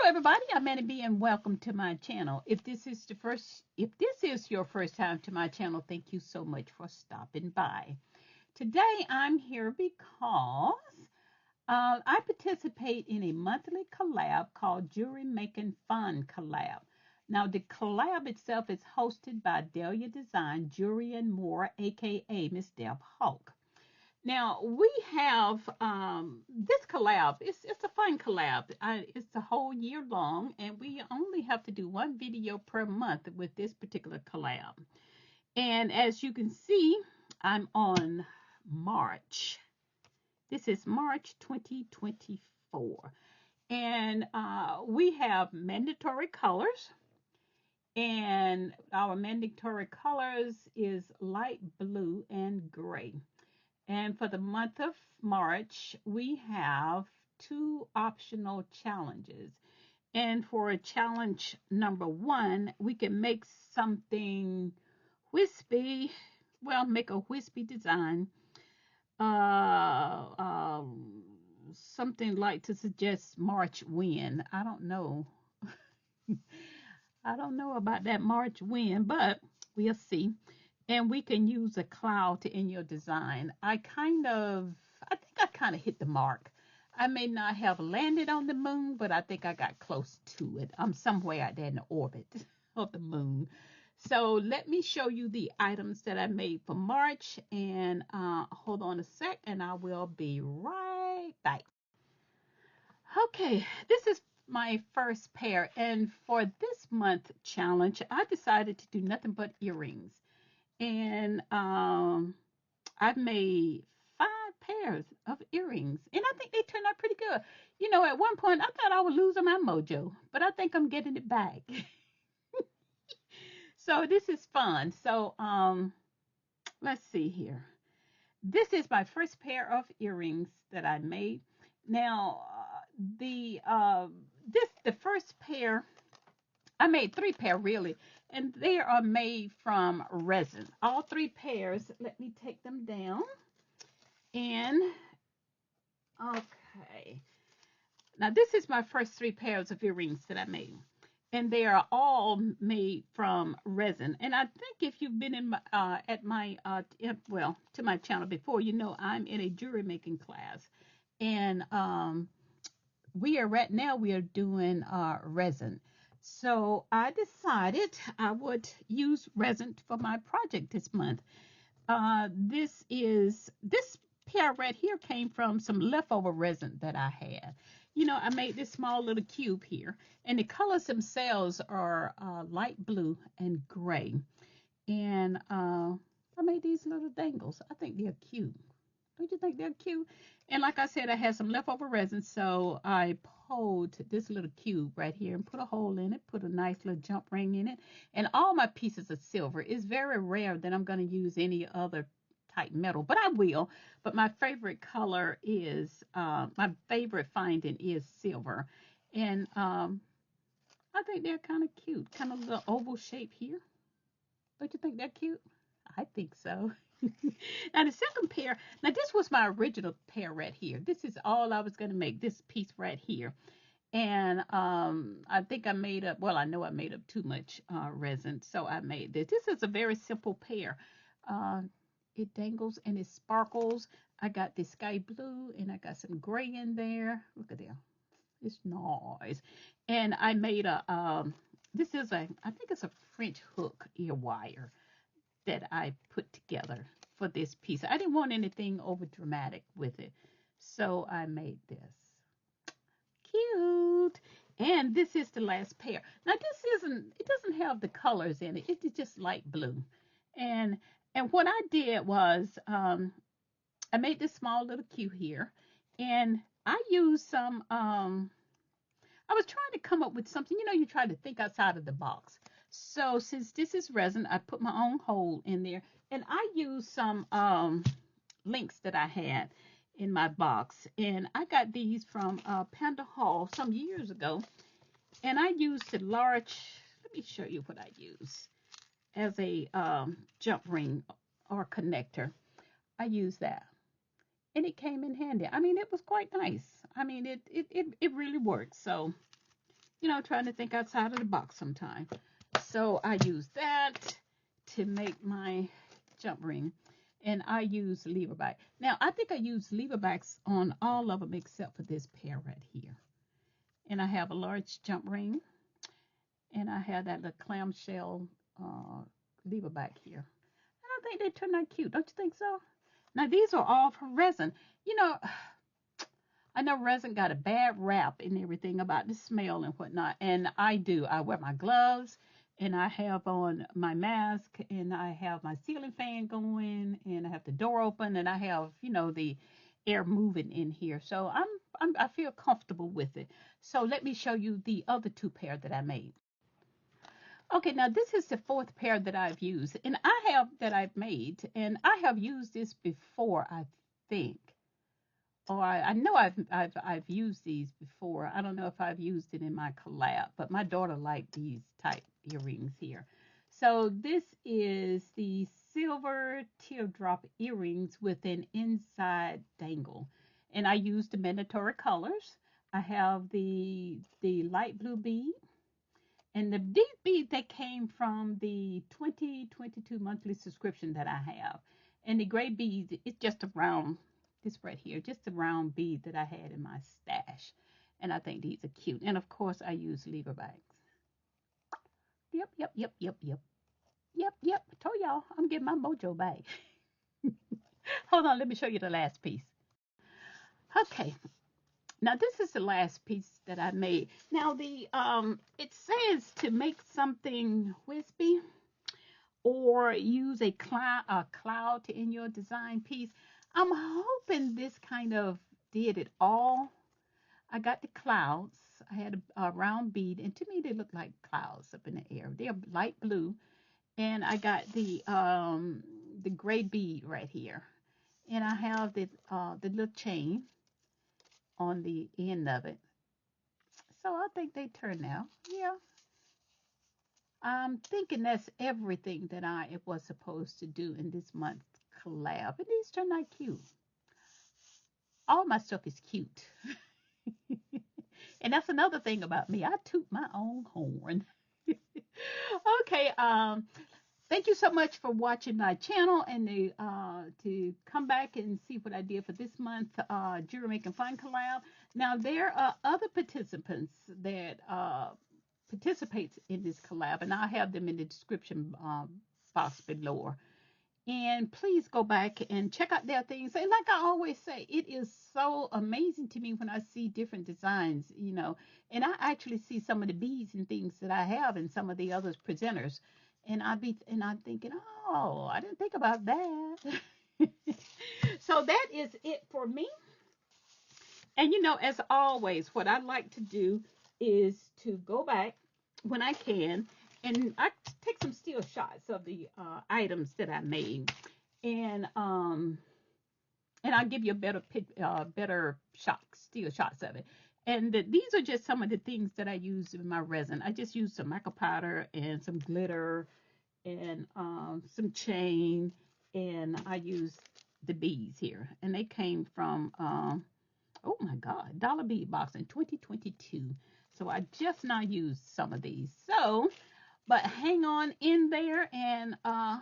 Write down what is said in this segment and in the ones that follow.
Everybody, I'm Annie B and welcome to my channel. If this is your first time to my channel, thank you so much for stopping by. Today I'm here because I participate in a monthly collab called Jewelry Making Fun Collab. Now the collab itself is hosted by Dahlia Designs, Jewelry and More, aka Miss Deb Hulk. Now we have this collab. It's a fun collab. It's a whole year long, and we only have to do one video per month with this particular collab. And as you can see, I'm on March. This is March 2024, and we have mandatory colors. And our mandatory colors is light blue and gray. And for the month of March, we have two optional challenges. And for challenge number one, we can make something wispy. Well, make a wispy design. Something like to suggest March wind. I don't know. I don't know about that March wind, but we'll see. And we can use a cloud in your design. I think I kind of hit the mark. I may not have landed on the moon, but I think I got close to it. I'm somewhere out there in the orbit of the moon. So let me show you the items that I made for March. And hold on a sec, and I will be right back. Okay, this is my first pair. And for this month challenge, I decided to do nothing but earrings. And I've made 5 pairs of earrings, and I think they turned out pretty good. You know, at one point I thought I was losing my mojo, but I think I'm getting it back. So this is fun. So let's see here. This is my first pair of earrings that I made. Now the first pair. I made 3 pair really, and they are made from resin. All 3 pairs. Let me take them down. And okay, now this is my first 3 pairs of earrings that I made, and they are all made from resin. And I think if you've been in my, to my channel before, you know I'm in a jewelry making class, and we are doing resin. So I decided I would use resin for my project this month. This pair right here came from some leftover resin that I had. You know, I made this small little cube here, and the colors themselves are light blue and gray. And I made these little dangles. I think they're cute. Don't you think they're cute? And like I said, I had some leftover resin, so I pulled this little cube right here and put a hole in it, put a nice little jump ring in it, and all my pieces are silver. It's very rare that I'm going to use any other type metal, but I will. But my favorite color is, my favorite finding is silver. And I think they're kind of cute, kind of little oval shape here. Don't you think they're cute? I think so. Now the second pair, now this was my original pair right here. This is all I was going to make, this piece right here. And I think I made up, well, I know I made up too much resin, so I made this. This is a very simple pair. It dangles and it sparkles. I got this sky blue and I got some gray in there. Look at there. It's nice. And I made I think it's a French hook ear wire that I put together for this piece. I didn't want anything over dramatic with it, so I made this. Cute. And this is the last pair. Now it doesn't have the colors in it. It's just light blue. And what I did was I made this small little cue here, and I used some I was trying to come up with something. You know, you try to think outside of the box. So since this is resin, I put my own hole in there, and I used some links that I had in my box, and I got these from Panda Hall some years ago, and I used a large. Let me show you what I use as a jump ring or connector. I used that, and it came in handy. I mean, it was quite nice. I mean, it really works. So you know, trying to think outside of the box sometime. So I use that to make my jump ring. And I use lever back. Now, I think I use lever backs on all of them except for this pair right here. And I have a large jump ring. And I have that little clamshell lever back here. And I think they turn out cute. Don't you think so? Now, these are all from Resin. You know, I know Resin got a bad rap and everything about the smell and whatnot. And I do. I wear my gloves. And I have on my mask, and I have my ceiling fan going, and I have the door open, and I have, you know, the air moving in here. So I feel comfortable with it. So let me show you the other two pair that I made. Okay, now this is the fourth pair that I've used, and I've made, and I have used this before, I think. Or I know I've used these before. I don't know if I've used it in my collab, but my daughter liked these type earrings here. So this is the silver teardrop earrings with an inside dangle. And I used the mandatory colors. I have the light blue bead. And these beads that came from the 2022 monthly subscription that I have. And the gray beads, it's just a round, this right here, just a round bead that I had in my stash. And I think these are cute. And of course, I use lever bags. Yep. I told y'all, I'm getting my mojo back. Hold on, let me show you the last piece. Okay. Now this is the last piece that I made. Now it says to make something wispy or use a cloud in your design piece. I'm hoping this kind of did it all. I got the clouds. I had a round bead, and to me they look like clouds up in the air. They're light blue, and I got the gray bead right here, and I have the little chain on the end of it. So I think they turned out. Yeah. I'm thinking that's everything that I was supposed to do in this month's collab. And these turned out cute. All my stuff is cute. And that's another thing about me. I toot my own horn. Okay, thank you so much for watching my channel and to come back and see what I did for this month Jewelry Making Fun collab. Now there are other participants that participates in this collab, and I'll have them in the description box below. And please go back and check out their things. And like I always say, it is so amazing to me when I see different designs, you know, and I actually see some of the beads and things that I have in some of the other presenters. And I'm thinking, oh, I didn't think about that. So that is it for me. And you know, as always, what I like to do is to go back when I can, and I take some still shots of the items that I made, and I'll give you a better still shots of it. And these are just some of the things that I use in my resin. I just used some mica powder and some glitter and some chain, and I used the beads here, and they came from oh my God, Dollar Bead Box in 2022. So I just now used some of these. So, but hang on in there, and oh,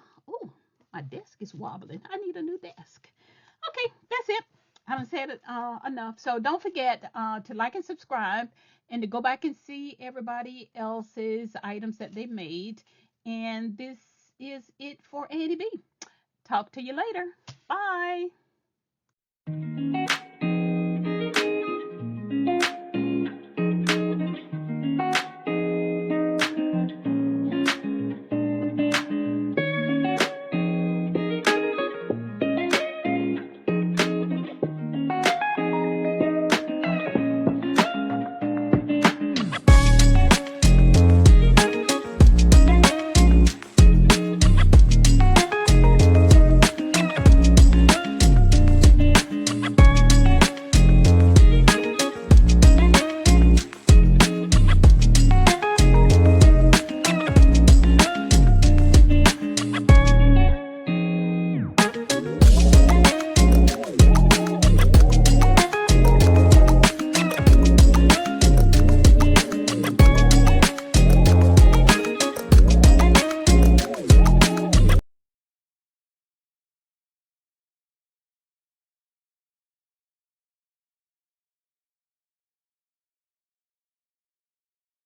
my desk is wobbling. I need a new desk. Okay, that's it. I haven't said it enough. So don't forget to like and subscribe, and to go back and see everybody else's items that they made. And this is it for Annie B. Talk to you later. Bye.